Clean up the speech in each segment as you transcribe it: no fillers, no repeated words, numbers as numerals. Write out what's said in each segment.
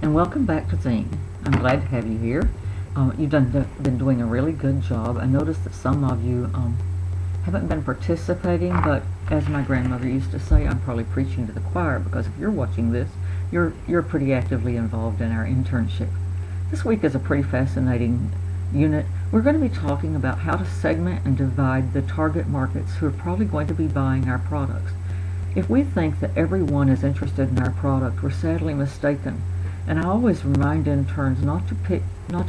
and welcome back to Zing. I'm glad to have you here. You've been doing a really good job. I noticed that some of you haven't been participating, but as my grandmother used to say, I'm probably preaching to the choir, because if you're watching this, you're pretty actively involved in our internship. This week is a pretty fascinating unit. We're going to be talking about how to segment and divide the target markets who are probably going to be buying our products. If we think that everyone is interested in our product, we're sadly mistaken. And I always remind interns not to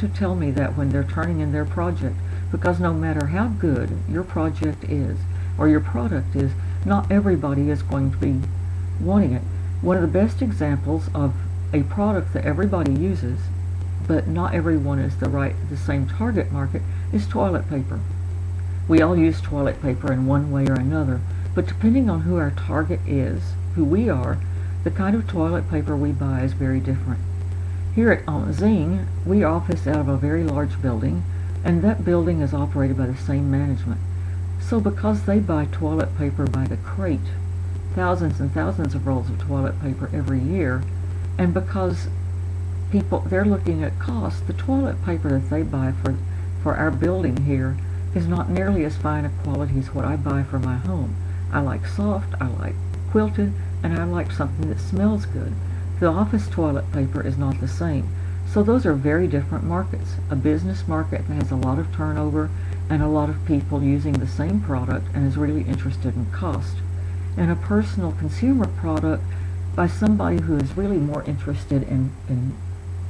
tell me that when they're turning in their project, because no matter how good your project is or your product is, not everybody is going to be wanting it. One of the best examples of a product that everybody uses, but not everyone is the same target market, is toilet paper. We all use toilet paper in one way or another, but depending on who our target is, who we are, the kind of toilet paper we buy is very different. Here at Zing, we office out of a very large building, and that building is operated by the same management. So because they buy toilet paper by the crate, thousands and thousands of rolls of toilet paper every year, and because they're looking at cost, the toilet paper that they buy for our building here is not nearly as fine a quality as what I buy for my home. I like soft, I like quilted, and I like something that smells good. The office toilet paper is not the same. So those are very different markets. A business market that has a lot of turnover and a lot of people using the same product and is really interested in cost. And a personal consumer product by somebody who is really more interested in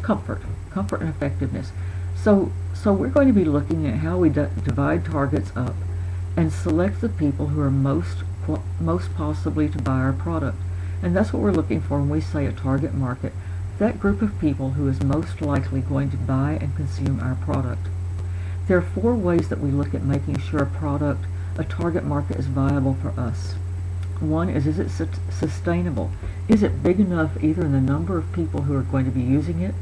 comfort and effectiveness. So we're going to be looking at how we divide targets up and select the people who are most possibly to buy our product. And that's what we're looking for when we say a target market, that group of people who is most likely going to buy and consume our product. There are 4 ways that we look at making sure a target market is viable for us. One is it sustainable? Is it big enough either in the number of people who are going to be using it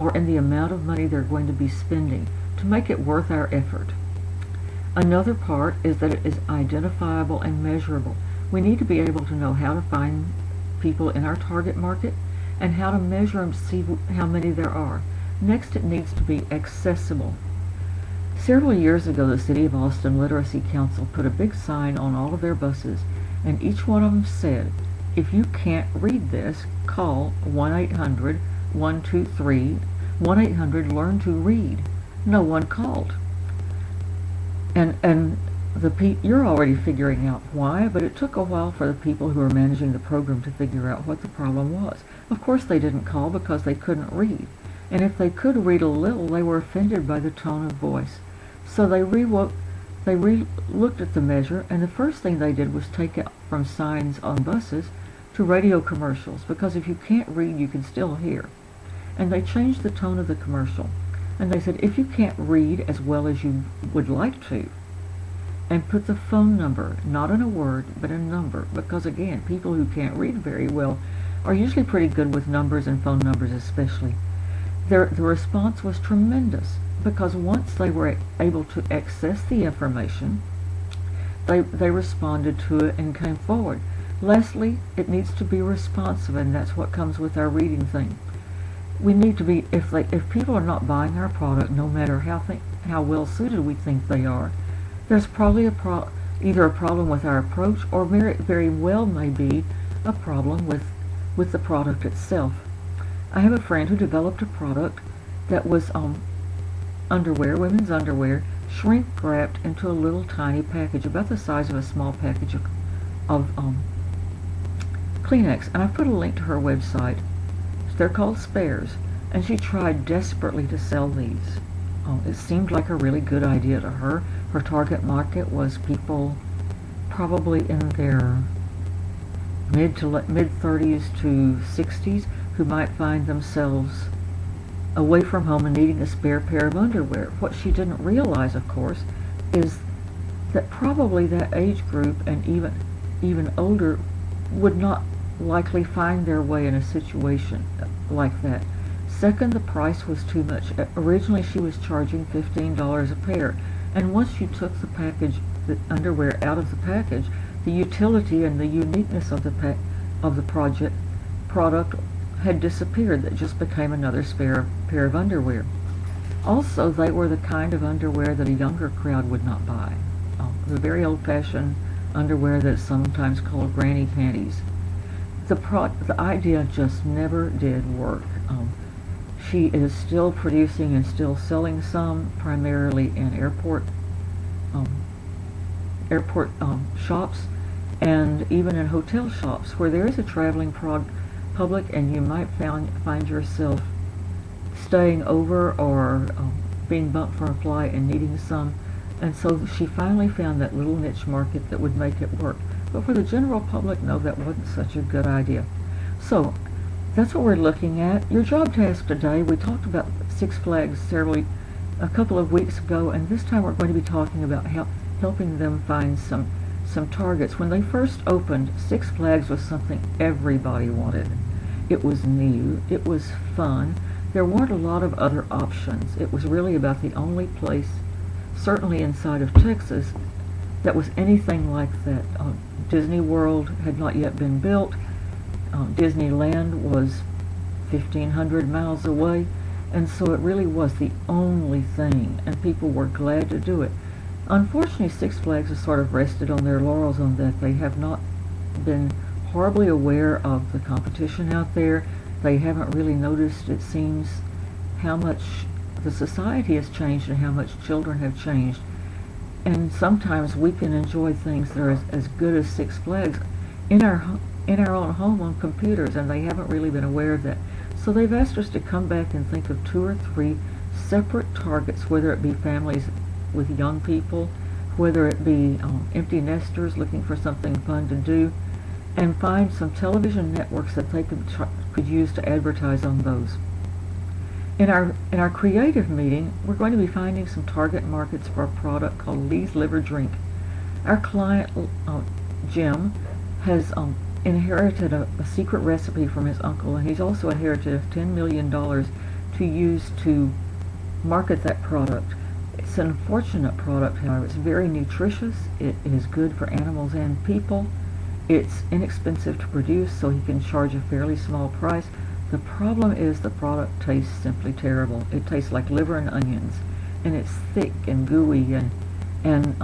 or in the amount of money they're going to be spending to make it worth our effort? Another part is that it is identifiable and measurable. We need to be able to know how to find people in our target market and how to measure them to see how many there are. Next, it needs to be accessible. Several years ago, the City of Austin Literacy Council put a big sign on all of their buses, and each one of them said, if you can't read this, call 1-800-123, 1-800-LEARN-TO-READ. No one called. And you're already figuring out why, but it took a while for the people who were managing the program to figure out what the problem was. Of course they didn't call because they couldn't read. And if they could read a little, they were offended by the tone of voice. So they re-looked at the measure, and the first thing they did was take it from signs on buses to radio commercials, because if you can't read, you can still hear. And they changed the tone of the commercial. And they said, if you can't read as well as you would like to, and put the phone number, not in a word, but a number, because again, people who can't read very well are usually pretty good with numbers and phone numbers especially. The response was tremendous, because once they were able to access the information, they responded to it and came forward. Lastly, it needs to be responsive, and that's what comes with our reading thing. We need to be, if people are not buying our product, no matter how well suited we think they are, there's probably either a problem with our approach, or very well may be a problem with the product itself. I have a friend who developed a product that was underwear, women's underwear, shrink wrapped into a little tiny package, about the size of a small package of Kleenex. And I put a link to her website. They're called Spares, and she tried desperately to sell these. It seemed like a really good idea to her. Her target market was people probably in their mid-30s to 60s who might find themselves away from home and needing a spare pair of underwear. What she didn't realize, of course, is that probably that age group and even older would not likely find their way in a situation like that. Second, the price was too much. Originally she was charging $15 a pair, and once you took the underwear out of the package, the utility and the uniqueness of the product had disappeared, that just became another spare pair of underwear. Also, they were the kind of underwear that a younger crowd would not buy. The very old-fashioned underwear that's sometimes called granny panties. The idea just never did work. She is still producing and still selling some, primarily in airport shops, and even in hotel shops where there is a traveling public, and you might find yourself staying over or being bumped for a flight and needing some. And so she finally found that little niche market that would make it work. But for the general public, no, that wasn't such a good idea. So that's what we're looking at. Your job task today, we talked about Six Flags a couple of weeks ago, and this time we're going to be talking about helping them find some targets. When they first opened, Six Flags was something everybody wanted. It was new, it was fun. There weren't a lot of other options. It was really about the only place, certainly inside of Texas, that was anything like that. Disney World had not yet been built. Disneyland was 1,500 miles away, and so it really was the only thing, and people were glad to do it. Unfortunately, Six Flags has sort of rested on their laurels on that. They have not been horribly aware of the competition out there. They haven't really noticed, it seems, how much the society has changed and how much children have changed. And sometimes we can enjoy things that are as good as Six Flags in our own home on computers, and they haven't really been aware of that. So they've asked us to come back and think of 2 or 3 separate targets, whether it be families with young people, whether it be empty nesters looking for something fun to do, and find some television networks that they could use to advertise on those. In our creative meeting, we're going to be finding some target markets for a product called Lee's Liver Drink. Our client, Jim, has inherited a secret recipe from his uncle, and he's also inherited $10 million to use to market that product. It's an unfortunate product, however. It's very nutritious. It is good for animals and people. It's inexpensive to produce, so he can charge a fairly small price. The problem is the product tastes simply terrible. It tastes like liver and onions, and it's thick and gooey and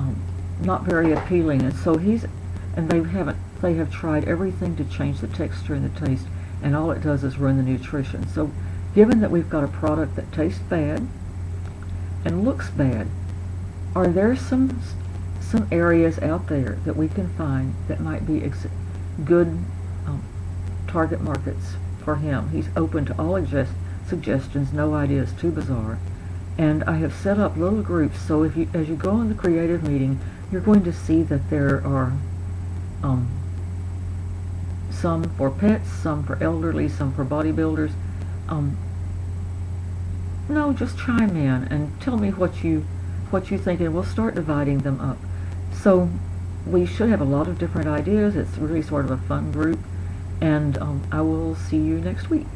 not very appealing. And so they have tried everything to change the texture and the taste, and all it does is ruin the nutrition. So given that we've got a product that tastes bad and looks bad, are there some areas out there that we can find that might be good target markets for him? He's open to all suggestions. No idea is too bizarre. And I have set up little groups, so as you go in the creative meeting, you're going to see that there are some for pets, some for elderly, some for bodybuilders. No, just chime in and tell me what you think, and we'll start dividing them up. So we should have a lot of different ideas. It's really sort of a fun group, and I will see you next week.